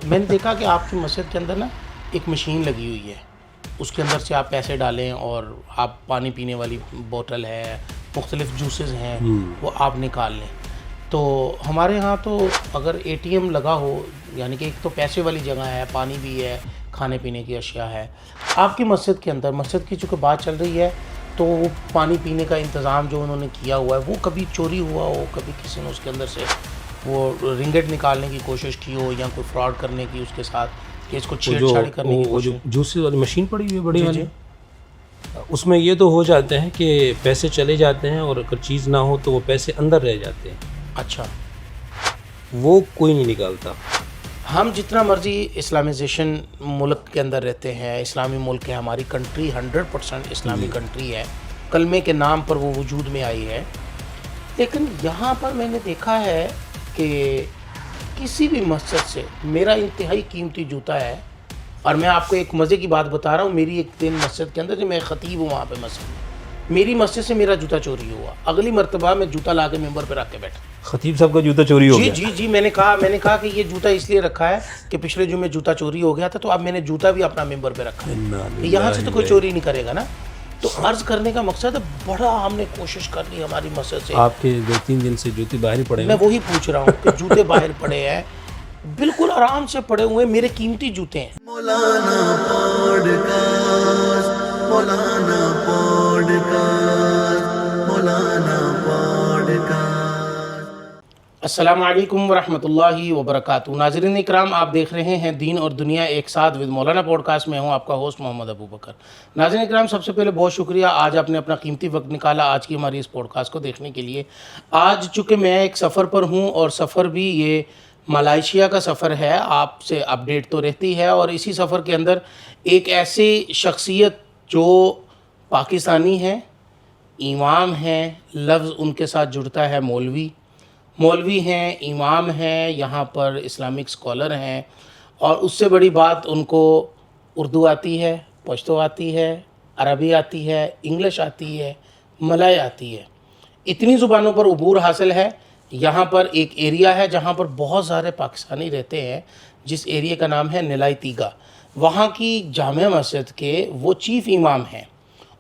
میں نے دیکھا کہ آپ کی مسجد کے اندر نا ایک مشین لگی ہوئی ہے, اس کے اندر سے آپ پیسے ڈالیں اور آپ پانی پینے والی بوتل ہے, مختلف جوسز ہیں, وہ آپ نکال لیں. تو ہمارے ہاں تو اگر اے ٹی ایم لگا ہو, یعنی کہ ایک تو پیسے والی جگہ ہے, پانی بھی ہے, کھانے پینے کی اشیاء ہے. آپ کی مسجد کے اندر, مسجد کی چونکہ بات چل رہی ہے, تو وہ پانی پینے کا انتظام جو انہوں نے کیا ہوا ہے وہ کبھی چوری ہوا ہو, کبھی کسی نے اس کے اندر سے وہ رنگٹ نکالنے کی کوشش کی ہو, یا کوئی فراڈ کرنے کی اس کے ساتھ, کہ اس کو چھیڑ چھاڑی کرنے کی وہ جو کوشش؟ جوس والی مشین پڑی ہوئی ہے بڑی والی, جی. اس میں یہ تو ہو جاتے ہیں کہ پیسے چلے جاتے ہیں, اور اگر چیز نہ ہو تو وہ پیسے اندر رہ جاتے ہیں. اچھا, وہ کوئی نہیں نکالتا. ہم جتنا مرضی اسلامائزیشن ملک کے اندر رہتے ہیں, اسلامی ملک ہے, ہماری کنٹری 100% اسلامی کنٹری ہے, کلمے کے نام پر وہ وجود میں آئی ہے, لیکن یہاں پر میں نے دیکھا ہے کہ کسی بھی مسجد سے میرا انتہائی قیمتی جوتا ہے, اور میں آپ کو ایک مزے کی بات بتا رہا ہوں, میری ایک دن مسجد کے اندر, جو میں خطیب ہوں وہاں پہ مسجد میں, میری مسجد سے میرا جوتا چوری ہوا. اگلی مرتبہ میں جوتا لا کے ممبر پہ رکھ کے بیٹھا. خطیب صاحب کا جوتا چوری ہو گیا؟ جی, میں نے کہا کہ یہ جوتا اس لیے رکھا ہے کہ پچھلے جمعے جوتا چوری ہو گیا تھا, تو اب میں نے جوتا بھی اپنا ممبر پہ رکھا ہے, یہاں سے تو کوئی چوری نہیں کرے گا نا. تو عرض کرنے کا مقصد ہے, بڑا ہم نے کوشش کر لی ہماری مسجد سے. آپ کے 2-3 دن سے جوتے باہر ہی پڑے ہیں. میں وہی پوچھ رہا ہوں کہ جوتے باہر پڑے ہیں, بالکل آرام سے پڑے ہوئے, میرے قیمتی جوتے ہیں. مولانا پوڈکاسٹ، مولانا پوڈکاسٹ، مولانا پوڈکاسٹ. السلام علیکم ورحمۃ اللہ وبرکاتہ. ناظرین اکرام, آپ دیکھ رہے ہیں دین اور دنیا ایک ساتھ ود مولانا پوڈ کاسٹ میں ہوں آپ کا ہوسٹ محمد ابو بکر. ناظرین اکرام, سب سے پہلے بہت شکریہ, آج آپ نے اپنا قیمتی وقت نکالا آج کی ہماری اس پوڈ کاسٹ کو دیکھنے کے لیے. آج چونکہ میں ایک سفر پر ہوں, اور سفر بھی یہ ملائیشیا کا سفر ہے, آپ سے اپڈیٹ تو رہتی ہے, اور اسی سفر کے اندر ایک ایسی شخصیت جو پاکستانی ہے, امام ہیں, لفظ ان کے ساتھ جڑتا ہے مولوی ہیں, امام ہیں, یہاں پر اسلامک اسکالر ہیں, اور اس سے بڑی بات ان کو اردو آتی ہے, پشتو آتی ہے, عربی آتی ہے, انگلش آتی ہے, ملائی آتی ہے, اتنی زبانوں پر عبور حاصل ہے. یہاں پر ایک ایریا ہے جہاں پر بہت سارے پاکستانی رہتے ہیں, جس ایریا کا نام ہے نیلائی تیگا. وہاں کی جامع مسجد کے وہ چیف امام ہیں,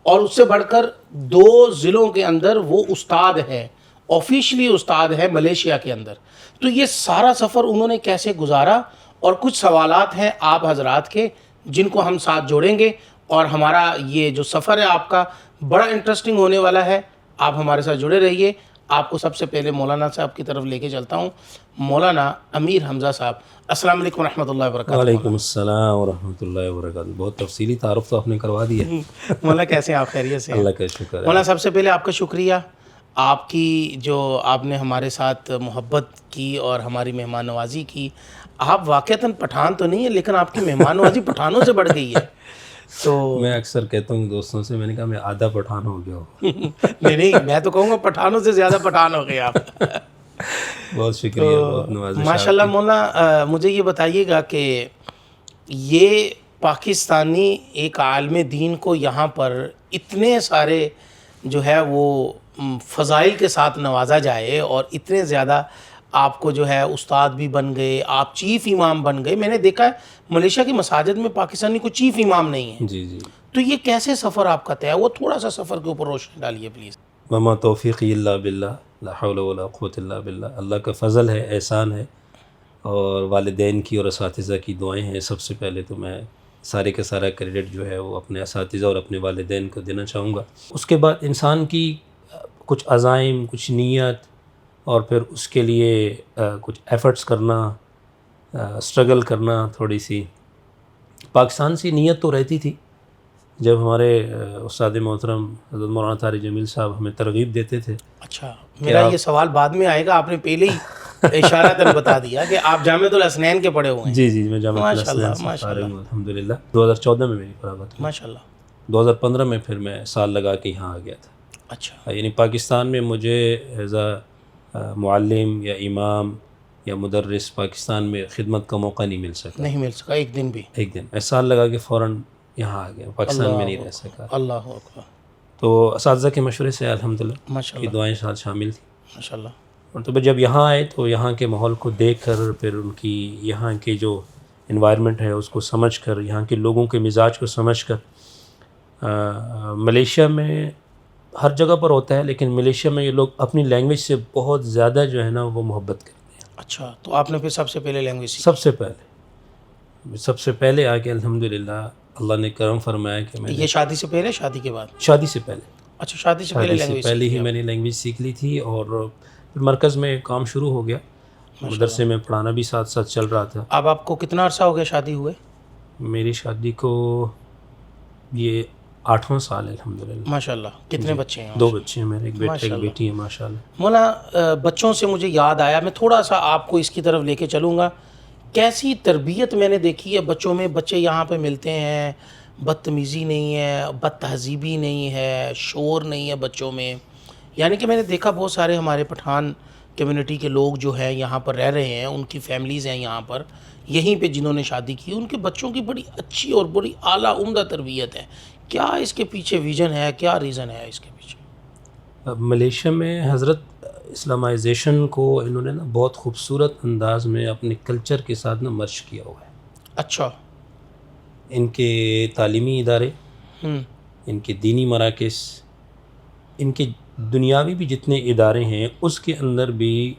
اور اس سے بڑھ کر 2 ضلعوں کے اندر وہ استاد ہے, آفیشلی استاد ہے ملیشیا کے اندر. تو یہ سارا سفر انہوں نے کیسے گزارا, اور کچھ سوالات ہیں آپ حضرات کے جن کو ہم ساتھ جوڑیں گے, اور ہمارا یہ جو سفر ہے آپ کا بڑا انٹرسٹنگ ہونے والا ہے. آپ ہمارے ساتھ جڑے رہیے. آپ کو سب سے پہلے مولانا صاحب کی طرف لے کے چلتا ہوں. مولانا امیر حمزہ صاحب, السلام علیکم ورحمۃ اللہ وبرکاتہ. وعلیکم السلام ورحمۃ اللہ وبرکاتہ. بہت تفصیلی تعارف تو آپ نے کروا دیا. مولانا کیسے ہیں آپ, خیریت سے ہیں؟ اللہ کا شکر ہے. مولانا سب سے پہلے آپ کا شکریہ, آپ کی جو آپ نے ہمارے ساتھ محبت کی اور ہماری مہمان نوازی کی. آپ واقعتاً پٹھان تو نہیں ہے, لیکن آپ کی مہمان نوازی پٹھانوں سے بڑھ گئی ہے. تو میں اکثر کہتا ہوں دوستوں سے, میں نے کہا میں آدھا پٹھان ہو گیا ہوں. نہیں, میں تو کہوں گا پٹھانوں سے زیادہ پٹھان ہو گئے آپ. بہت شکریہ, بہت نوازش. ماشاء اللہ. مولانا مجھے یہ بتائیے گا کہ یہ پاکستانی ایک عالم دین کو یہاں پر اتنے سارے جو ہے وہ فضائل کے ساتھ نوازا جائے, اور اتنے زیادہ آپ کو جو ہے استاد بھی بن گئے, آپ چیف امام بن گئے. میں نے دیکھا ہے ملیشیا کی مساجد میں پاکستانی کو چیف امام نہیں ہے. جی. تو یہ کیسے سفر آپ کا طے ہے, وہ تھوڑا سا سفر کے اوپر روشنی ڈالیے پلیز. وما توفیقی الا باللہ, لا حول ولا قوۃ الا باللہ. اللہ کا فضل ہے, احسان ہے, اور والدین کی اور اساتذہ کی دعائیں ہیں. سب سے پہلے تو میں سارے کا سارا کریڈٹ جو ہے وہ اپنے اساتذہ اور اپنے والدین کو دینا چاہوں گا. اس کے بعد انسان کی کچھ عزائم, کچھ نیت, اور پھر اس کے لیے کچھ ایفرٹس کرنا, اسٹرگل کرنا تھوڑی سی. پاکستان سے نیت تو رہتی تھی. جب ہمارے استاد محترم حضرت مولانا طارق جمیل صاحب ہمیں ترغیب دیتے تھے. اچھا, میرا یہ سوال بعد میں آئے گا, آپ نے پہلے ہی اشارہ بتا دیا کہ آپ جامعۃ الحسنین کے پڑھے ہوئے ہیں. جی, میں جامعۃ الحسنین سے فارغ ہوں الحمدللہ. 2014 میں میری فراغت ہوئی. ماشاء اللہ. 2015 میں پھر میں سال لگا کے یہاں آ گیا تھا. اچھا, یعنی پاکستان میں مجھے ایز اے معلم یا امام یا مدرس پاکستان میں خدمت کا موقع نہیں مل سکا. ایک دن بھی. میں سال لگا کے فوراً یہاں آ گیا, پاکستان میں نہیں رہ سکا. اللہ اکبر. تو اساتذہ کے مشورے سے الحمدللہ ماشاء کی اللہ. دعائیں ساتھ شامل تھیں. ماشاء اللہ. اور تو جب یہاں آئے تو یہاں کے ماحول کو دیکھ کر, پھر ان کی یہاں کے جو انوائرمنٹ ہے اس کو سمجھ کر، یہاں کے لوگوں کے مزاج کو سمجھ کر. ملیشیا میں ہر جگہ پر ہوتا ہے، لیکن ملیشیا میں یہ لوگ اپنی لینگویج سے بہت زیادہ جو ہے نا وہ محبت کرتے ہیں. اچھا، تو آپ نے پھر سب سے پہلے لینگویج سیکھی؟ سب سے پہلے آ کے الحمدللہ اللہ نے کرم فرمایا کہ میں یہ شادی سے پہلے شادی کے بعد؟ شادی سے پہلے، اچھا، شادی سے پہلے لینگویج پہلے ہی میں نے لینگویج سیکھ لی تھی. اور پھر مرکز میں کام شروع ہو گیا، مدرسے میں پڑھانا بھی ساتھ ساتھ چل رہا تھا. اب آپ کو کتنا عرصہ ہو گیا شادی ہوئے؟ میری شادی کو یہ 8واں سال ہے الحمدللہ. ماشاء اللہ. کتنے بچے ہیں؟ 2 بچے ہیں میرے، ایک بیٹا ایک بیٹی ہے ماشاء اللہ. مولانا بچوں سے مجھے یاد آیا، میں تھوڑا سا آپ کو اس کی طرف لے کے چلوں گا. کیسی تربیت میں نے دیکھی ہے بچوں میں. بچے یہاں پہ ملتے ہیں، بدتمیزی نہیں ہے، بد تہذیبی نہیں ہے، شور نہیں ہے بچوں میں. یعنی کہ میں نے دیکھا بہت سارے ہمارے پٹھان کمیونٹی کے لوگ جو ہیں یہاں پر رہ رہے ہیں، ان کی فیملیز ہیں یہاں پر، یہیں پہ جنہوں نے شادی کی، ان کے بچوں کی بڑی اچھی اور بڑی اعلیٰ عمدہ تربیت ہے. کیا اس کے پیچھے ویژن ہے، کیا ریزن ہے اس کے پیچھے؟ ملیشیا میں حضرت اسلامائزیشن کو انہوں نے نا بہت خوبصورت انداز میں اپنے کلچر کے ساتھ نا مرج کیا ہوا ہے. اچھا. ان کے تعلیمی ادارے، ان کے دینی مراکز، ان کے دنیاوی بھی جتنے ادارے ہیں، اس کے اندر بھی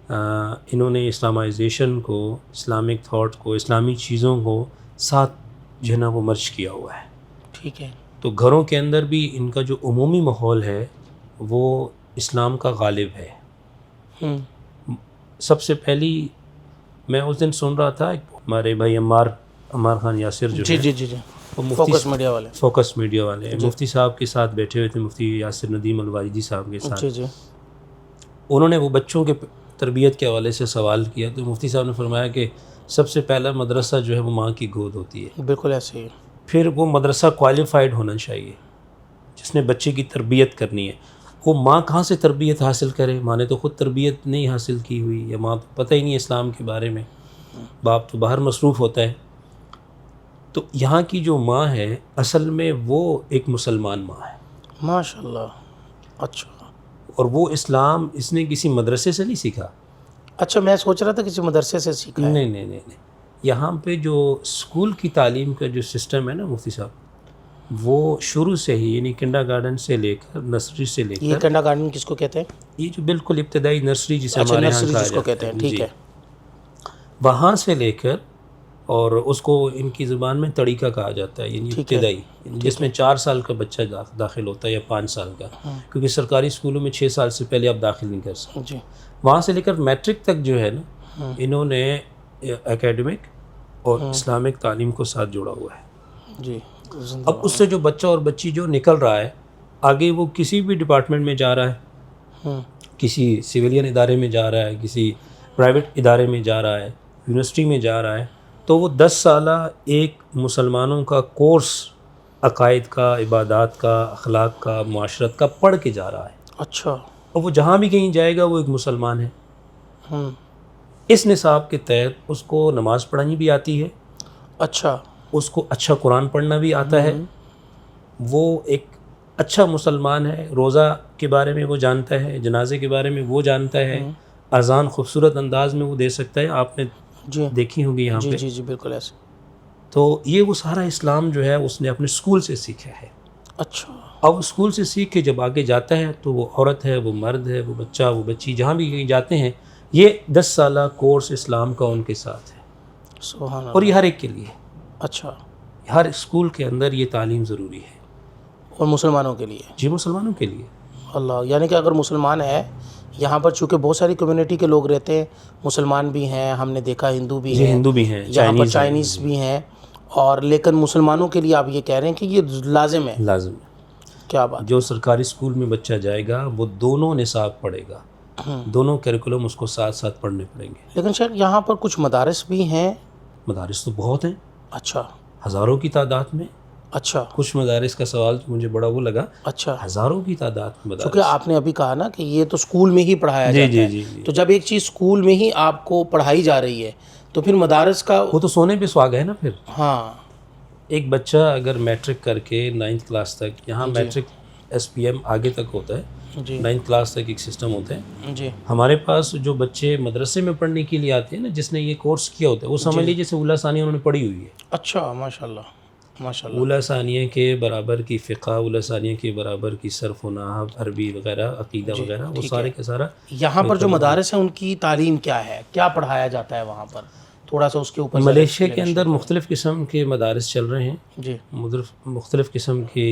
انہوں نے اسلامائزیشن کو، اسلامک تھاٹ کو، اسلامی چیزوں کو ساتھ جو ہے نا وہ مرج کیا ہوا ہے. ٹھیک ہے. تو گھروں کے اندر بھی ان کا جو عمومی ماحول ہے وہ اسلام کا غالب ہے. سب سے پہلی میں اس دن سن رہا تھا، ہمارے بھائی عمار خان یاسر جو جی وہ فوکس میڈیا والے مفتی صاحب کے ساتھ بیٹھے ہوئے تھے، مفتی یاسر ندیم الواجدی صاحب کے ساتھ. جی. انہوں نے وہ بچوں کے تربیت کے حوالے سے سوال کیا، تو مفتی صاحب نے فرمایا کہ سب سے پہلا مدرسہ جو ہے وہ ماں کی گود ہوتی ہے. بالکل ایسے ہی. پھر وہ مدرسہ کوالیفائڈ ہونا چاہیے جس نے بچے کی تربیت کرنی ہے. وہ ماں کہاں سے تربیت حاصل کرے؟ ماں نے تو خود تربیت نہیں حاصل کی ہوئی، یا ماں تو پتہ ہی نہیں اسلام کے بارے میں، باپ تو باہر مصروف ہوتا ہے. تو یہاں کی جو ماں ہے اصل میں وہ ایک مسلمان ماں ہے ماشاء اللہ. اچھا. اور وہ اسلام اس نے کسی مدرسے سے نہیں سیکھا. اچھا، میں سوچ رہا تھا کسی مدرسے سے سیکھا ہے. نہیں. یہاں پہ جو اسکول کی تعلیم کا جو سسٹم ہے نا مفتی صاحب، وہ شروع سے ہی، یعنی کنڈر گارڈن سے لے کر، نرسری سے لے کر، یہ کنڈر گارڈن کس کو کہتے ہیں؟ یہ جو بالکل ابتدائی نرسری جسے ہمارے یہاں نرسری جس کو کہتے ہیں. ٹھیک ہے. وہاں سے لے کر، اور اس کو ان کی زبان میں طریقہ کہا جاتا ہے، یعنی ابتدائی، جس میں 4 سال کا بچہ داخل ہوتا ہے یا 5 سال کا، کیونکہ سرکاری اسکولوں میں 6 سال سے پہلے آپ داخل نہیں کر سکتے. جی. وہاں سے لے کر میٹرک تک جو ہے نا، انہوں نے اکیڈمک اور اسلامک تعلیم کو ساتھ جوڑا ہوا ہے. جی. اب اس سے جو بچہ اور بچی جو نکل رہا ہے آگے، وہ کسی بھی ڈپارٹمنٹ میں جا رہا ہے، کسی سویلین ادارے میں جا رہا ہے، کسی پرائیویٹ ادارے میں جا رہا ہے، یونیورسٹی میں جا رہا ہے، تو وہ 10 سالہ ایک مسلمانوں کا کورس، عقائد کا، عبادات کا، اخلاق کا، معاشرت کا پڑھ کے جا رہا ہے. اچھا. اور وہ جہاں بھی کہیں جائے گا وہ ایک مسلمان ہے. اس نصاب کے تحت اس کو نماز پڑھانی بھی آتی ہے. اچھا. اس کو اچھا قرآن پڑھنا بھی آتا ہے. وہ ایک اچھا مسلمان ہے. روزہ کے بارے میں وہ جانتا ہے، جنازے کے بارے میں وہ جانتا ہے، اذان خوبصورت انداز میں وہ دے سکتا ہے. آپ نے دیکھی ہوگی یہاں پہ. جی بالکل ایسے. تو یہ وہ سارا اسلام جو ہے اس نے اپنے اسکول سے سیکھا ہے. اچھا. اب اسکول سے سیکھ کے جب آگے جاتا ہے تو وہ عورت ہے، وہ مرد ہے، وہ بچہ، وہ بچی، جہاں بھی کہیں جاتے ہیں، یہ 10 سالہ کورس اسلام کا ان کے ساتھ ہے. سبحان اللہ. اور یہ ہر ایک کے لیے. اچھا. ہر اسکول کے اندر یہ تعلیم ضروری ہے. اور مسلمانوں کے لیے؟ جی، مسلمانوں کے لیے. اللہ. یعنی کہ اگر مسلمان ہے یہاں پر، چونکہ بہت ساری کمیونٹی کے لوگ رہتے ہیں، مسلمان بھی ہیں، ہم نے دیکھا ہندو بھی ہیں، ہندو بھی ہیں، یہاں پر چائنیز بھی ہیں، اور لیکن مسلمانوں کے لیے آپ یہ کہہ رہے ہیں کہ یہ لازم ہے. لازم ہے. کیا بات. جو سرکاری اسکول میں بچہ جائے گا وہ دونوں نصاب پڑھے گا، دونوں کیریکولم اس کو ساتھ ساتھ پڑھنے پڑیں گے. لیکن شاید یہاں پر کچھ مدارس بھی ہیں. مدارس تو بہت ہیں. اچھا. ہزاروں کی تعداد میں. اچھا. کچھ مدارس کا سوال مجھے بڑا وہ لگا. اچھا. ہزاروں کی تعداد میں مدارس. کیونکہ آپ نے ابھی کہا نا کہ یہ تو اسکول میں ہی پڑھایا جاتا ہے. جی. تو جب ایک چیز اسکول میں ہی آپ کو پڑھائی جا رہی ہے تو پھر مدارس کا وہ تو سونے پہ سہاگا ہے نا. پھر ہاں، ایک بچہ اگر میٹرک کر کے 9th کلاس تک، یہاں میٹرک SPM آگے تک ہوتا ہے، جی 9th کلاس تک ایک سسٹم ہوتا ہے. جی ہمارے پاس جو بچے مدرسے میں پڑھنے کے لیے آتے ہیں نا، جس نے یہ کورس کیا ہوتا ہے، وہ سمجھ لیجیے جیسے اولیٰ ثانیہ انہوں نے پڑھی ہوئی ہے. اچھا ماشاء اللہ ماشاء اللہ. اولیٰ ثانیہ کے برابر کی فقہ، اولیٰ ثانیہ کے برابر کی صرف و نحو، عربی وغیرہ، عقیدہ وغیرہ، وہ سارے کا سارا. یہاں پر جو مدارس ہیں ان کی تعلیم کیا ہے، کیا پڑھایا جاتا ہے وہاں پر، تھوڑا سا اس کے اوپر. ملیشیا کے اندر مختلف قسم کے مدارس چل رہے ہیں، جی مختلف قسم کی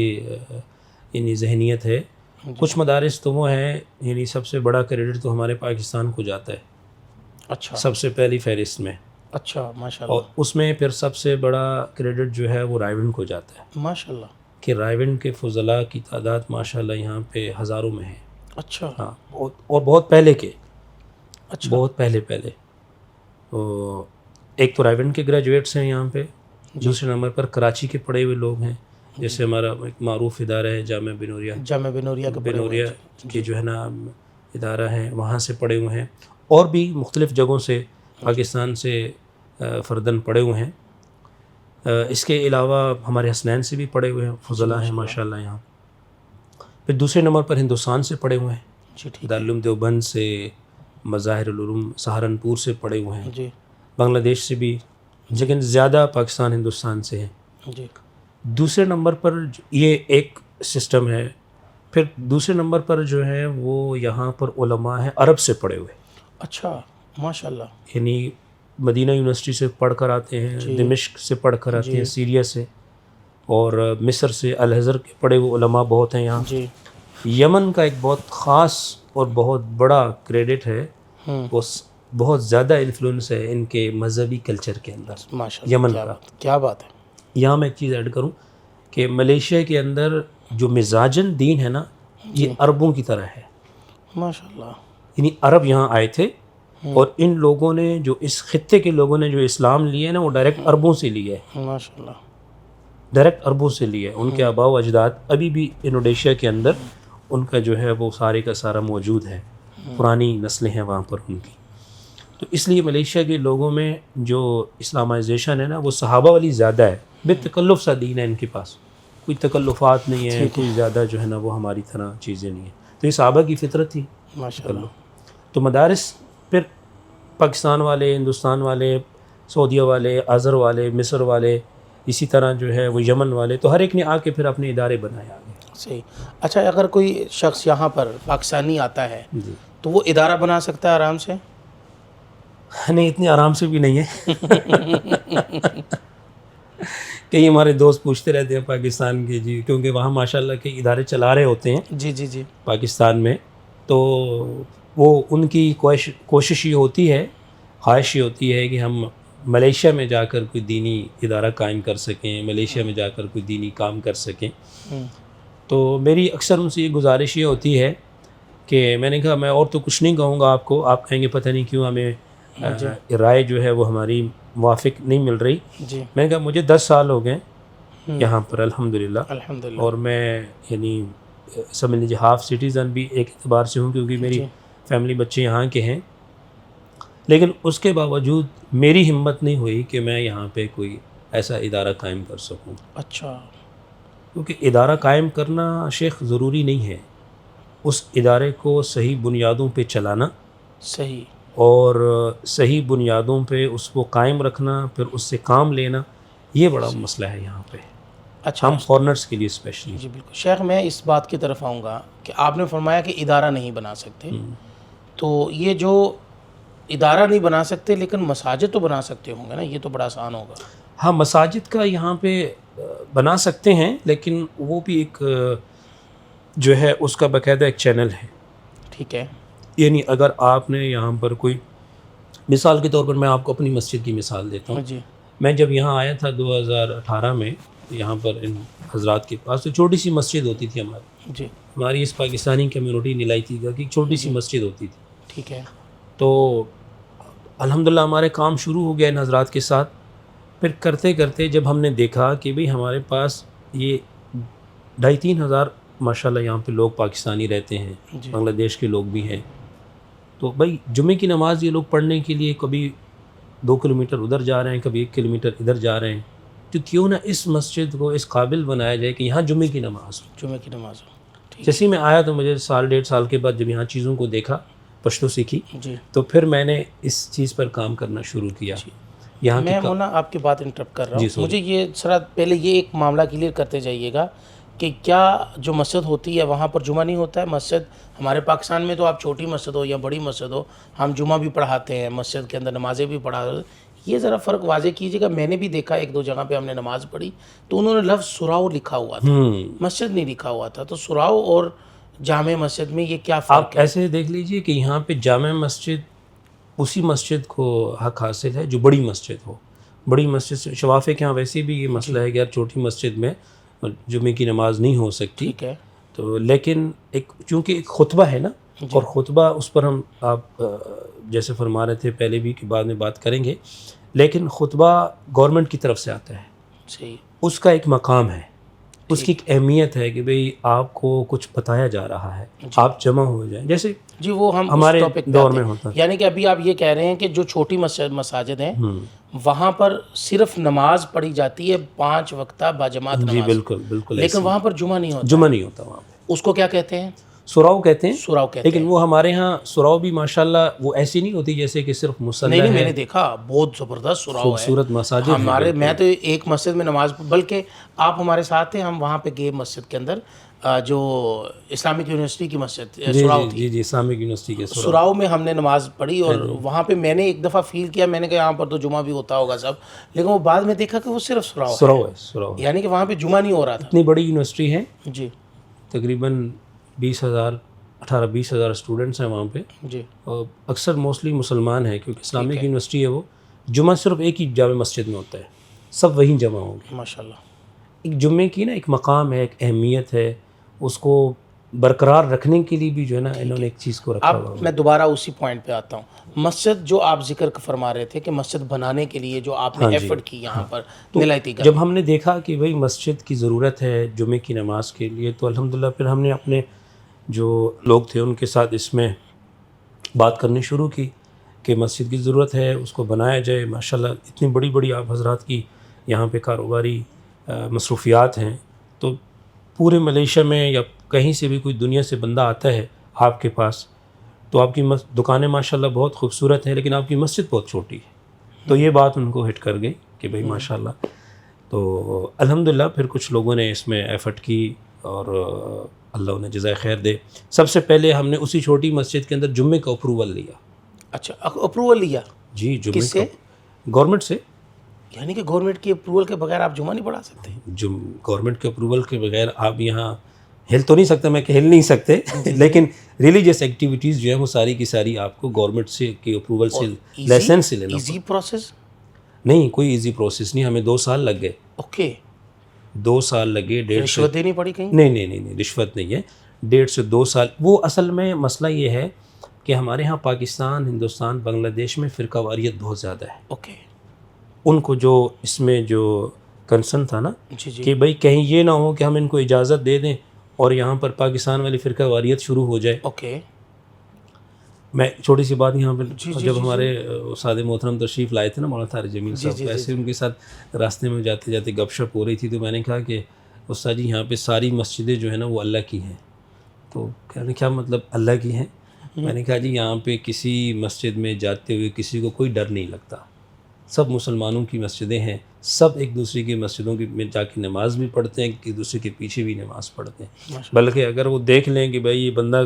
یعنی ذہنیت ہے. کچھ مدارس تو وہ ہیں، یعنی سب سے بڑا کریڈٹ تو ہمارے پاکستان کو جاتا ہے اچھا سب سے پہلی فہرست میں، اچھا ماشاء اور اللہ اس میں پھر سب سے بڑا کریڈٹ جو ہے وہ رائیونڈ کو جاتا ہے، ماشاء اللہ. کہ رائیونڈ کے فضلاء کی تعداد ماشاءاللہ یہاں پہ ہزاروں میں ہے. اچھا ہاں اور بہت پہلے کے، اچھا بہت پہلے ایک تو رائیونڈ کے گریجویٹس ہیں یہاں پہ، دوسرے نمبر پر کراچی کے پڑھے ہوئے لوگ ہیں، جیسے ہمارا ایک معروف ادارہ ہے جامعہ بنوریا، جامعہ بنوریا کے بنوریا کے جو ہے نا ادارہ ہے، وہاں سے پڑھے ہوئے ہیں، اور بھی مختلف جگہوں سے پاکستان سے فردن پڑھے ہوئے ہیں. اس کے علاوہ ہمارے حسنین سے بھی پڑھے ہوئے ہیں، فضلاء ہیں ماشاءاللہ یہاں. پھر دوسرے نمبر پر ہندوستان سے پڑھے ہوئے ہیں، جی ٹھیک دارالعلوم دیوبند سے، مظاہر العلوم سہارنپور سے پڑھے ہوئے ہیں، جی بنگلہ دیش سے بھی، لیکن زیادہ پاکستان ہندوستان سے ہیں. جی دوسرے نمبر پر یہ ایک سسٹم ہے. پھر دوسرے نمبر پر جو ہے وہ یہاں پر علماء ہیں عرب سے پڑھے ہوئے، اچھا ماشاء اللہ. یعنی مدینہ یونیورسٹی سے پڑھ کر آتے ہیں، دمشق سے پڑھ کر آتے ہیں، سیریا سے، اور مصر سے، الازہر کے پڑھے ہوئے علماء بہت ہیں یہاں. جی یمن کا ایک بہت خاص اور بہت بڑا کریڈٹ ہے، وہ بہت زیادہ انفلوئنس ہے ان کے مذہبی کلچر کے اندر، ماشاء اللہ. یمن کیا کا. بات کیا بات ہے. یہاں میں ایک چیز ایڈ کروں کہ ملیشیا کے اندر جو مزاجن دین ہے نا، یہ عربوں کی طرح ہے. ماشاء اللہ. یعنی عرب یہاں آئے تھے، اور ان لوگوں نے جو اس خطے کے لوگوں نے جو اسلام لیے نا، وہ ڈائریکٹ عربوں سے لیا ہے، ماشاء اللہ. ڈائریکٹ عربوں سے لیا ہے. ان کے آباء و اجداد ابھی بھی انڈونیشیا کے اندر ان کا جو ہے وہ سارے کا سارا موجود ہے، پرانی نسلیں ہیں وہاں پر ان کی. تو اس لیے ملیشیا کے لوگوں میں جو اسلامائزیشن ہے نا، وہ صحابہ والی زیادہ ہے. بے تکلف سا دین ہے ان کے پاس، کوئی تکلفات نہیں ہے، کوئی زیادہ جو ہے نا وہ ہماری طرح چیزیں نہیں ہیں. تو یہ صحابہ کی فطرت تھی. ماشاء اللہ. تو مدارس پھر پاکستان والے، ہندوستان والے، سعودیہ والے، ازہر والے، مصر والے، اسی طرح جو ہے وہ یمن والے، تو ہر ایک نے آ کے پھر اپنے ادارے بنائے آگے. صحیح. اچھا اگر کوئی شخص یہاں پر پاکستانی آتا ہے جی تو وہ ادارہ بنا سکتا ہے آرام سے؟ نہیں، اتنی آرام سے بھی نہیں ہے. کئی ہمارے دوست پوچھتے رہتے ہیں پاکستان کے، جی کیونکہ وہاں ماشاءاللہ کے ادارے چلا رہے ہوتے ہیں جی جی جی پاکستان میں، تو وہ ان کی کوشش یہ ہوتی ہے، خواہش یہ ہوتی ہے کہ ہم ملیشیا میں جا کر کوئی دینی ادارہ قائم کر سکیں، ملیشیا میں جا کر کوئی دینی کام کر سکیں. تو میری اکثر ان سے یہ گزارش یہ ہوتی ہے کہ میں نے کہا میں اور تو کچھ نہیں کہوں گا آپ کو، آپ کہیں گے پتہ نہیں کیوں ہمیں رائے جو ہے وہ ہماری موافق نہیں مل رہی. جی میں نے کہا مجھے 10 سال ہو گئے یہاں پر الحمدللہ، الحمدللہ. اور میں یعنی سمجھ لیجیے ہاف سٹیزن بھی ایک اعتبار سے ہوں، کیونکہ میری فیملی بچے یہاں کے ہیں. لیکن اس کے باوجود میری ہمت نہیں ہوئی کہ میں یہاں پہ کوئی ایسا ادارہ قائم کر سکوں. اچھا. کیونکہ ادارہ قائم کرنا شیخ ضروری نہیں ہے، اس ادارے کو صحیح بنیادوں پہ چلانا، صحیح، اور صحیح بنیادوں پہ اس کو قائم رکھنا، پھر اس سے کام لینا، یہ بڑا مسئلہ ہے یہاں پہ. اچھا ہم فارنرز کے لیے اسپیشلی. جی بالکل. شیخ میں اس بات کی طرف آؤں گا کہ آپ نے فرمایا کہ ادارہ نہیں بنا سکتے، تو یہ جو ادارہ نہیں بنا سکتے لیکن مساجد تو بنا سکتے ہوں گے نا، یہ تو بڑا آسان ہوگا. ہاں مساجد کا یہاں پہ بنا سکتے ہیں، لیکن وہ بھی ایک جو ہے اس کا باقاعدہ ایک چینل ہے. ٹھیک ہے. یعنی اگر آپ نے یہاں پر کوئی، مثال کے طور پر میں آپ کو اپنی مسجد کی مثال دیتا ہوں. جی میں جب یہاں آیا تھا 2018 میں، یہاں پر ان حضرات کے پاس تو چھوٹی سی مسجد ہوتی تھی ہماری. جی ہماری اس پاکستانی کمیونٹی نلائتی کا کہ ایک چھوٹی سی مسجد ہوتی تھی. ٹھیک ہے. تو الحمدللہ ہمارے کام شروع ہو گیا ان حضرات کے ساتھ. پھر کرتے کرتے جب ہم نے دیکھا کہ بھئی ہمارے پاس یہ 2,500-3 ہزار ماشاءاللہ یہاں پہ لوگ پاکستانی رہتے ہیں، بنگلہ دیش کے لوگ بھی ہیں، تو بھائی جمعے کی نماز یہ لوگ پڑھنے کے لیے کبھی 2 کلومیٹر ادھر جا رہے ہیں، کبھی 1 کلومیٹر ادھر جا رہے ہیں. تو کیوں نہ اس مسجد کو اس قابل بنایا جائے کہ یہاں جمعے کی نماز ہو. جمعے کی نماز ہو. جیسے ہی میں آیا تو مجھے سال 1.5 سال کے بعد جب یہاں چیزوں کو دیکھا، پشتو سیکھی، جی تو پھر میں نے اس چیز پر کام کرنا شروع کیا. یہاں میں کی مولانا آپ کی بات انٹرپٹ کر رہا ہوں. جی، sorry. مجھے یہ سر پہلے یہ ایک معاملہ کلیئر کرتے جائیے گا کہ کیا جو مسجد ہوتی ہے وہاں پر جمعہ نہیں ہوتا ہے؟ مسجد ہمارے پاکستان میں تو آپ چھوٹی مسجد ہو یا بڑی مسجد ہو، ہم جمعہ بھی پڑھاتے ہیں، مسجد کے اندر نمازیں بھی پڑھاتے ہیں. یہ ذرا فرق واضح کیجیے گا. میں نے بھی دیکھا 1-2 جگہ پہ ہم نے نماز پڑھی تو انہوں نے لفظ سراؤ لکھا ہوا تھا، مسجد نہیں لکھا ہوا تھا. تو سراؤ اور جامع مسجد میں یہ کیا فرق آپ ایسے دیکھ لیجئے کہ یہاں پہ جامع مسجد اسی مسجد کو حق حاصل ہے جو بڑی مسجد ہو. بڑی مسجد سے شوافے کے ہاں ویسے بھی یہ مسئلہ ہے کہ یار چھوٹی مسجد میں جمعے کی نماز نہیں ہو سکتی. ٹھیک ہے. تو لیکن چونکہ ایک خطبہ ہے نا، اور خطبہ اس پر ہم آپ جیسے فرما رہے تھے پہلے بھی کہ بعد میں بات کریں گے، لیکن خطبہ گورنمنٹ کی طرف سے آتا ہے، صحیح، اس کا ایک مقام ہے، اس کی ایک اہمیت ہے کہ بھئی آپ کو کچھ بتایا جا رہا ہے، آپ جمع ہو جائیں. جیسے جی وہ ہم ہمارے اس ٹاپک پہ دور آتے میں ہیں. ہوتا ہے. یعنی کہ ابھی آپ یہ کہہ رہے ہیں کہ جو چھوٹی مساجد ہیں وہاں پر صرف نماز پڑھی جاتی ہے 5 وقتہ باجماعت جی نماز، بالکل بالکل، لیکن وہاں پر جمعہ نہیں ہوتا. جمعہ نہیں ہوتا وہاں پہ. اس کو کیا کہتے ہیں؟ سراؤ کہتے ہیں. سراؤ کہتے ہیں. لیکن وہ ہمارے ہاں سراؤ بھی ماشاءاللہ وہ ایسی نہیں ہوتی جیسے کہ صرف مصلی نہیں ہے. میں نے دیکھا بہت زبردست سراؤ ہے، خوبصورت مساجد ہیں. ہمارے میں تو ایک مسجد میں نماز، بلکہ آپ ہمارے ساتھ تھے، ہم وہاں پہ گئے مسجد کے اندر جو اسلامک یونیورسٹی کی مسجد سراؤ تھی. جی جی اسلامک یونیورسٹی کے سراؤ میں ہم نے نماز پڑھی اور وہاں پہ میں نے ایک دفعہ فیل کیا، میں نے کہا یہاں پر تو جمعہ بھی ہوتا ہوگا سب، لیکن وہ بعد میں دیکھا کہ وہ صرف سراؤ ہے، سراؤ یعنی کہ وہاں پہ جمعہ نہیں ہو رہا تھا. اتنی بڑی یونیورسٹی ہے، جی تقریباً 18-20 ہزار اسٹوڈنٹس ہیں وہاں پہ، جی. اور اکثر موسٹلی مسلمان ہیں کیونکہ اسلامک یونیورسٹی ہے. وہ جمعہ صرف ایک ہی جامع مسجد میں ہوتا ہے، سب وہیں جمع ہوں گے. ماشاءاللہ. ایک جمعے کی نا ایک مقام ہے، ایک اہمیت ہے، اس کو برقرار رکھنے کے لیے بھی جو ہے نا انہوں نے ایک چیز کو رکھا ہوا. اب میں دوبارہ اسی پوائنٹ پہ آتا ہوں. مسجد جو آپ ذکر فرما رہے تھے کہ مسجد بنانے کے لیے جو آپ نے ایفرٹ کی یہاں پر ولایتی گھر، جب ہم نے دیکھا کہ بھئی مسجد کی ضرورت ہے جمعے کی نماز کے لیے، تو الحمدللہ پھر ہم نے اپنے جو لوگ تھے ان کے ساتھ اس میں بات کرنی شروع کی کہ مسجد کی ضرورت ہے، اس کو بنایا جائے. ماشاءاللہ اتنی بڑی بڑی آپ حضرات کی یہاں پہ کاروباری مصروفیات ہیں، تو پورے ملیشیا میں یا کہیں سے بھی کوئی دنیا سے بندہ آتا ہے آپ کے پاس تو آپ کی دکانیں ماشاءاللہ بہت خوبصورت ہیں لیکن آپ کی مسجد بہت چھوٹی ہے. تو یہ بات ان کو ہٹ کر گئی کہ بھئی ماشاءاللہ. تو الحمدللہ پھر کچھ لوگوں نے اس میں ایفرٹ کی اور اللہ انہیں جزائے خیر دے. سب سے پہلے ہم نے اسی چھوٹی مسجد کے اندر جمعے کا اپروول لیا. اچھا اپروول لیا؟ جی جمعے کس سے؟ گورنمنٹ سے. یعنی کہ گورنمنٹ کی اپروول کے بغیر آپ جمعہ نہیں پڑھا سکتے؟ گورنمنٹ کے اپروول کے بغیر آپ یہاں ہل تو نہیں سکتے، میں کہ ہل نہیں سکتے، لیکن ریلیجیس ایکٹیویٹیز جو ہیں وہ ساری کی ساری آپ کو گورنمنٹ سے کی اپروول سے لائسنس سے لینا. ایزی پروسیس نہیں، کوئی ایزی پروسیس نہیں. ہمیں 2 سال لگ گئے. اوکے. 2 سال لگے. 1.5 رشوت دینی پڑی کہیں؟ نہیں رشوت نہیں ہے. 1.5 سے 2 سال. وہ اصل میں مسئلہ یہ ہے کہ ہمارے ہاں پاکستان، ہندوستان، بنگلہ دیش میں فرقہ واریت بہت زیادہ ہے. اوکے. ان کو جو اس میں جو کنسرن تھا نا جی کہ بھئی کہیں یہ نہ ہو کہ ہم ان کو اجازت دے دیں اور یہاں پر پاکستان والی فرقہ واریت شروع ہو جائے. اوکے. میں چھوٹی سی بات یہاں پہ جب ہمارے استاد محترم تشریف لائے تھے نا مولانا طارق جمیل صاحب، ایسے ان کے ساتھ راستے میں جاتے جاتے گپ شپ ہو رہی تھی تو میں نے کہا کہ استاد جی یہاں پہ ساری مسجدیں جو ہیں نا وہ اللہ کی ہیں. تو کہنے کیا مطلب اللہ کی ہیں؟ میں نے کہا جی یہاں پہ کسی مسجد میں جاتے ہوئے کسی کو کوئی ڈر نہیں لگتا. سب مسلمانوں کی مسجدیں ہیں، سب ایک دوسرے کی مسجدوں کی میں جا کے نماز بھی پڑھتے ہیں، ایک دوسرے کے پیچھے بھی نماز پڑھتے ہیں. بلکہ اگر وہ دیکھ لیں کہ بھائی یہ بندہ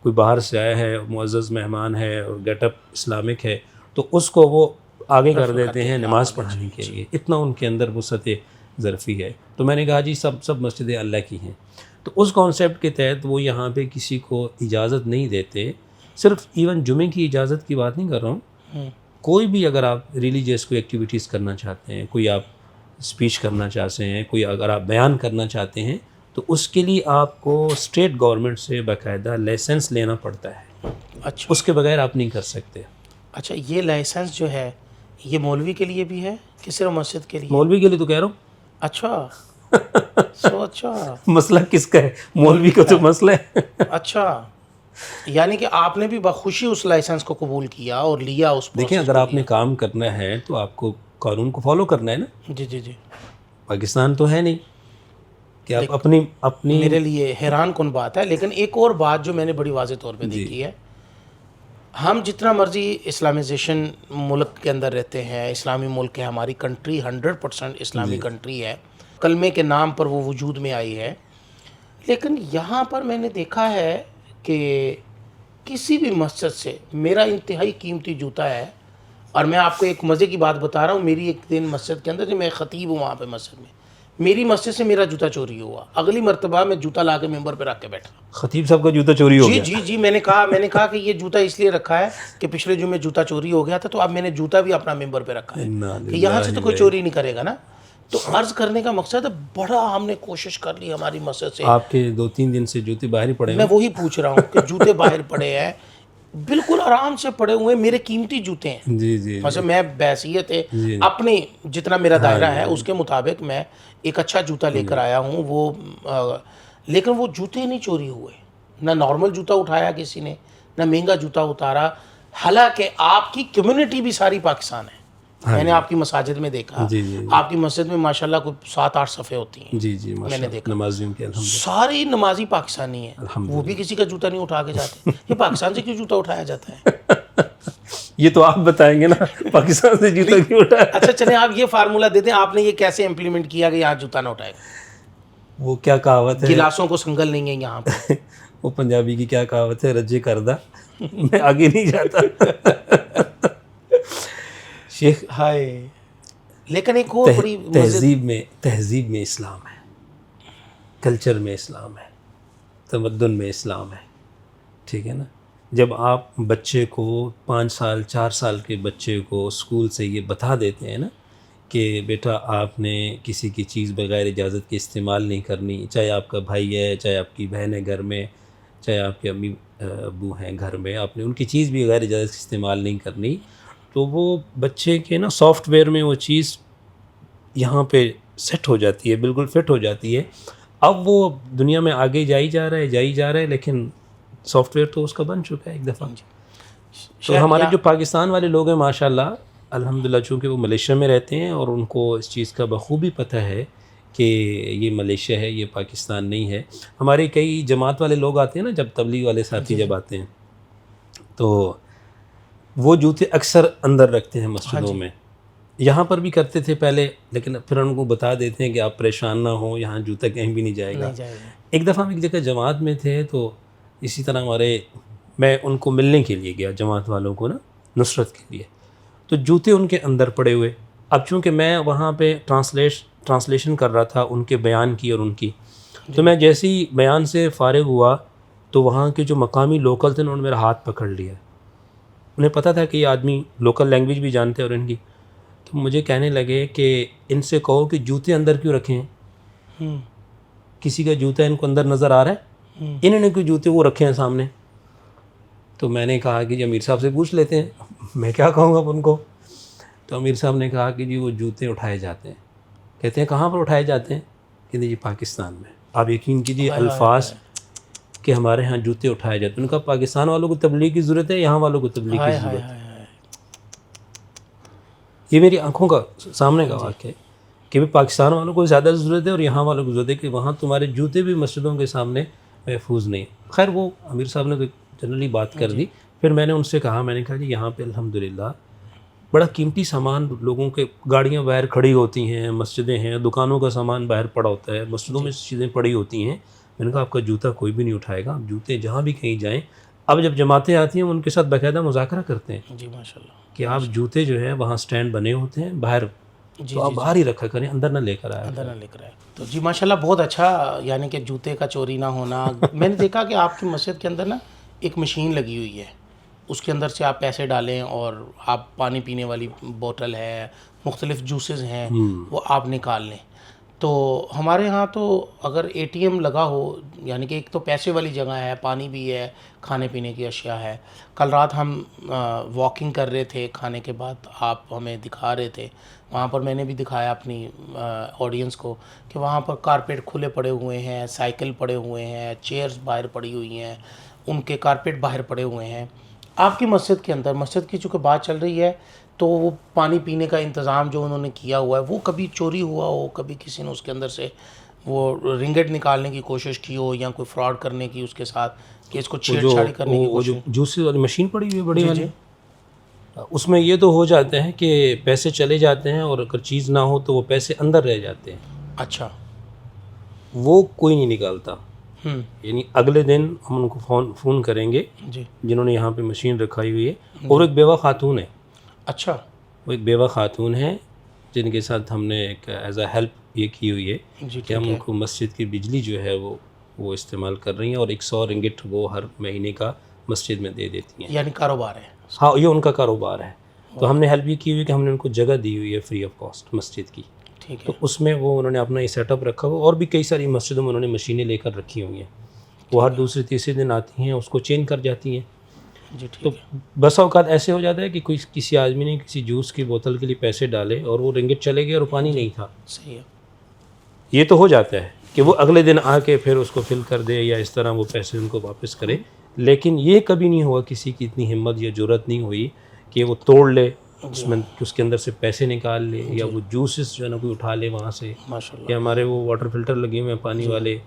کوئی باہر سے آیا ہے، معزز مہمان ہے اور گیٹ اپ اسلامک ہے، تو اس کو وہ آگے کر دیتے ہیں نماز پڑھانے کے لیے. اتنا ان کے اندر وسعت ظرفی ہے. تو میں نے کہا جی سب مسجدیں اللہ کی ہیں. تو اس کانسیپٹ کے تحت وہ یہاں پہ کسی کو اجازت نہیں دیتے. صرف ایون جمعے کی اجازت کی بات نہیں کر رہا ہوں، کوئی بھی اگر آپ ریلیجیس کوئی ایکٹیویٹیز کرنا چاہتے ہیں، کوئی آپ اسپیچ کرنا چاہتے ہیں، کوئی اگر آپ بیان کرنا چاہتے ہیں، تو اس کے لیے آپ کو اسٹیٹ گورنمنٹ سے باقاعدہ لائسنس لینا پڑتا ہے. اچھا. اس کے بغیر آپ نہیں کر سکتے. اچھا یہ لائسنس جو ہے یہ مولوی کے لیے بھی ہے کہ صرف مسجد کے لیے؟ مولوی کے لیے تو کہہ رہا ہوں. اچھا. اچھا مسئلہ کس کا ہے؟ مولوی کا تو مسئلہ ہے. اچھا یعنی کہ آپ نے بھی بخوشی اس لائسنس کو قبول کیا اور لیا اس پروسیس. دیکھیں اگر آپ نے کام کرنا ہے تو آپ کو قانون کو فالو کرنا ہے نا. جی. پاکستان تو ہے نہیں، کہ آپ اپنی میرے لیے حیران کن بات ہے. لیکن ایک اور بات جو میں نے بڑی واضح طور پہ دیکھی ہے, ہم جتنا مرضی اسلامائزیشن ملک کے اندر رہتے ہیں, اسلامی ملک ہے, ہماری کنٹری 100% اسلامی کنٹری ہے, کلمے کے نام پر وہ وجود میں آئی ہے, لیکن یہاں پر میں نے دیکھا ہے کہ کسی بھی مسجد سے میرا انتہائی قیمتی جوتا ہے, اور میں آپ کو ایک مزے کی بات بتا رہا ہوں, میری ایک دن مسجد کے اندر, جو میں خطیب ہوں وہاں پہ مسجد میں, میری مسجد سے میرا جوتا چوری ہوا. اگلی مرتبہ میں جوتا لا کے ممبر پہ رکھ کے بیٹھا. خطیب صاحب کا جوتا چوری ہو گیا؟ جی میں نے کہا کہ یہ جوتا اس لیے رکھا ہے کہ پچھلے جمعے جوتا چوری ہو گیا تھا, تو اب میں نے جوتا بھی اپنا ممبر پہ رکھا ہے کہ یہاں سے تو کوئی چوری نہیں کرے گا نا. تو عرض کرنے کا مقصد ہے, بڑا ہم نے کوشش کر لی ہماری مسجد سے. آپ کے 2-3 دن سے جوتے باہر ہی پڑے ہیں؟ میں وہی پوچھ رہا ہوں کہ جوتے باہر پڑے ہیں, بالکل آرام سے پڑے ہوئے, میرے قیمتی جوتے ہیں. جی مثلا میں بحیثیت اپنی جتنا میرا دائرہ ہے اس کے مطابق میں ایک اچھا جوتا لے کر آیا ہوں, وہ لیکن وہ جوتے نہیں چوری ہوئے, نہ نارمل جوتا اٹھایا کسی نے, نہ مہنگا جوتا اتارا. حالانکہ آپ کی کمیونٹی بھی ساری پاکستان ہے. میں نے آپ کی مساجد میں دیکھا, آپ کی مسجد میں ماشاءاللہ کوئی 7-8 صفحے ہوتی ہیں. جی میں نے دیکھا نمازیوں کے الحمدللہ ساری نمازی پاکستانی ہیں, وہ بھی کسی کا جوتا نہیں اٹھا کے جاتے. یہ پاکستان سے کیوں جوتا اٹھایا جاتا ہے؟ یہ تو آپ بتائیں گے نا, پاکستان سے جوتا کیوں اٹھایا؟ اچھا چلیں آپ یہ فارمولہ دے دیں, آپ نے یہ کیسے امپلیمنٹ کیا کہ یہاں جوتا نہ اٹھائے گا؟ وہ کیا کہاوت ہے, گلاسوں کو سنگل نہیں ہے یہاں پہ. وہ پنجابی کی کیا کہاوت ہے, رجے کردہ, میں آگے نہیں جاتا. شیخ ہائے, لیکن ایک اور بڑی تہذیب میں اسلام ہے, کلچر میں اسلام ہے, تمدن میں اسلام ہے, ٹھیک ہے نا. جب آپ بچے کو 5 سال 4 سال کے بچے کو اسکول سے یہ بتا دیتے ہیں نا کہ بیٹا آپ نے کسی کی چیز بغیر اجازت کے استعمال نہیں کرنی, چاہے آپ کا بھائی ہے, چاہے آپ کی بہن ہے گھر میں, چاہے آپ کے امی ابو ہیں گھر میں, آپ نے ان کی چیز بھی بغیر اجازت کے استعمال نہیں کرنی, تو وہ بچے کے نا سافٹ ویئر میں وہ چیز یہاں پہ سیٹ ہو جاتی ہے, بالکل فٹ ہو جاتی ہے. اب وہ دنیا میں آگے جائی جا رہا ہے, لیکن سافٹ ویئر تو اس کا بن چکا ہے ایک دفعہ. تو ہمارے جو پاکستان والے لوگ ہیں ماشاءاللہ الحمدللہ, چونکہ وہ ملیشیا میں رہتے ہیں اور ان کو اس چیز کا بخوبی پتہ ہے کہ یہ ملیشیا ہے, یہ پاکستان نہیں ہے. ہمارے کئی جماعت والے لوگ آتے ہیں نا, جب تبلیغ والے ساتھی جب آتے ہیں تو وہ جوتے اکثر اندر رکھتے ہیں مسجدوں میں. یہاں پر بھی کرتے تھے پہلے, لیکن پھر ان کو بتا دیتے ہیں کہ آپ پریشان نہ ہوں, یہاں جوتا کہیں بھی نہیں جائے گا. ایک دفعہ ہم ایک جگہ جماعت میں تھے, تو اسی طرح میں ان کو ملنے کے لیے گیا, جماعت والوں کو نا, نصرت کے لیے. تو جوتے ان کے اندر پڑے ہوئے. اب چونکہ میں وہاں پہ ٹرانسلیشن کر رہا تھا ان کے بیان کی اور ان کی, تو میں جیسے ہی بیان سے فارغ ہوا تو وہاں کے جو مقامی لوکل تھے انہوں نے میرا ہاتھ پکڑ لیا. انہیں پتہ تھا کہ یہ آدمی لوکل لینگویج بھی جانتے ہیں اور ان کی, تو مجھے کہنے لگے کہ ان سے کہو کہ جوتے اندر کیوں رکھے ہیں, کسی کا جوتا ان کو اندر نظر آ رہا ہے, انہوں نے کوئی جوتے وہ رکھے ہیں سامنے. تو میں نے کہا کہ جی امیر صاحب سے پوچھ لیتے ہیں, میں کیا کہوں گا اب ان کو. تو امیر صاحب نے کہا کہ جی وہ جوتے اٹھائے جاتے ہیں. کہتے ہیں کہاں پر اٹھائے جاتے ہیں؟ کہتے ہیں جی پاکستان میں. آپ یقین کیجیے الفاظ کہ ہمارے ہاں جوتے اٹھائے جاتے ہیں. ان کا پاکستان والوں کو تبلیغ کی ضرورت ہے, یہاں والوں کو تبلیغ کی ضرورت ہے. یہ میری آنکھوں کا سامنے کا واقعہ ہے کہ پاکستان والوں کو زیادہ ضرورت ہے اور یہاں والوں کو ضرورت ہے کہ وہاں تمہارے جوتے بھی مسجدوں کے سامنے محفوظ نہیں. خیر وہ امیر صاحب نے تو جنرلی بات کر دی. پھر میں نے ان سے کہا, میں نے کہا جی یہاں پہ الحمدللہ بڑا قیمتی سامان لوگوں کے, گاڑیاں باہر کھڑی ہوتی ہیں, مسجدیں ہیں, دکانوں کا سامان باہر پڑا ہوتا ہے, مسجدوں میں چیزیں پڑی ہوتی ہیں. میں نے کہا آپ کا جوتا کوئی بھی نہیں اٹھائے گا, آپ جوتے جہاں بھی کہیں جائیں. اب جب جماعتیں آتی ہیں ان کے ساتھ باقاعدہ مذاکرہ کرتے ہیں جی ماشاءاللہ کہ آپ جوتے جو ہے وہاں سٹینڈ بنے ہوتے ہیں باہر, تو آپ باہر ہی رکھا کریں, اندر نہ لے کر آئے. اندر نہ لے کر آئے. تو جی ماشاءاللہ بہت اچھا, یعنی کہ جوتے کا چوری نہ ہونا. میں نے دیکھا کہ آپ کی مسجد کے اندر نا ایک مشین لگی ہوئی ہے, اس کے اندر سے آپ پیسے ڈالیں اور آپ پانی پینے والی بوتل ہے, مختلف جوسز ہیں, وہ آپ نکال لیں. تو ہمارے ہاں تو اگر اے ٹی ایم لگا ہو, یعنی کہ ایک تو پیسے والی جگہ ہے, پانی بھی ہے, کھانے پینے کی اشیاء ہے. کل رات ہم واکنگ کر رہے تھے, کھانے کے بعد آپ ہمیں دکھا رہے تھے, وہاں پر میں نے بھی دکھایا اپنی آڈینس کو کہ وہاں پر کارپیٹ کھلے پڑے ہوئے ہیں, سائیکل پڑے ہوئے ہیں, چیئرز باہر پڑی ہوئی ہیں, ان کے کارپیٹ باہر پڑے ہوئے ہیں. آپ کی مسجد کے اندر, مسجد کی چونکہ بات چل رہی ہے, تو وہ پانی پینے کا انتظام جو انہوں نے کیا ہوا ہے وہ کبھی چوری ہوا ہو, کبھی کسی نے اس کے اندر سے وہ رنگٹ نکالنے کی کوشش کی ہو یا کوئی فراڈ کرنے کی اس کے ساتھ کہ اس کو چھیڑ چھاڑی کرنے کی وہ کوشش؟ جو جوس والی مشین پڑی ہوئی ہے بڑی والی، اس میں یہ تو ہو جاتے ہیں کہ پیسے چلے جاتے ہیں اور اگر چیز نہ ہو تو وہ پیسے اندر رہ جاتے ہیں، اچھا، وہ کوئی نہیں نکالتا. ہوں، یعنی اگلے دن ہم ان کو فون کریں گے جی، جنہوں نے یہاں پہ مشین رکھائی ہوئی ہے، اور ایک بیوہ خاتون ہے، اچھا، وہ ایک بیوہ خاتون ہے جن کے ساتھ ہم نے ایک ایز اے ہیلپ یہ کی ہوئی ہے جی، کہ ہم ان کو مسجد کی بجلی جو ہے وہ استعمال کر رہی ہیں، اور 100 رنگٹ وہ ہر مہینے کا مسجد میں دے دیتی ہیں. یعنی کاروبار ہے. ہاں، یہ ان کا کاروبار ہے. تو ہم نے ہیلپ یہ کی ہوئی کہ ہم نے ان کو جگہ دی ہوئی ہے فری آف کاسٹ مسجد کی، ٹھیک ہے، تو اس میں وہ انہوں نے اپنا یہ سیٹ اپ رکھا ہوا، اور بھی کئی ساری مسجدوں میں انہوں نے مشینیں لے کر رکھی ہوئی ہیں، وہ ہر دوسرے تیسرے دن آتی ہیں اس کو چینج کر جاتی ہیں. جی، تو ٹھیک ہے، بسا اوقات ایسے ہو جاتا ہے کہ کسی آدمی نے کسی جوس کی بوتل کے لیے پیسے ڈالے اور وہ رنگٹ چلے گئے اور پانی نہیں تھا. صحیح ہے، یہ تو ہو جاتا ہے کہ وہ اگلے دن آ کے پھر اس کو فل کر دے یا اس طرح وہ پیسے ان کو واپس کرے، لیکن یہ کبھی نہیں ہوا کسی کی اتنی ہمت یا جرت نہیں ہوئی کہ وہ توڑ لے اس میں کہ اس کے اندر سے پیسے نکال لے، یا وہ جوسز جو ہے نا کوئی اٹھا لے وہاں سے، ماشاء اللہ، یا ہمارے وہ واٹر فلٹر لگے ہوئے ہیں پانی والے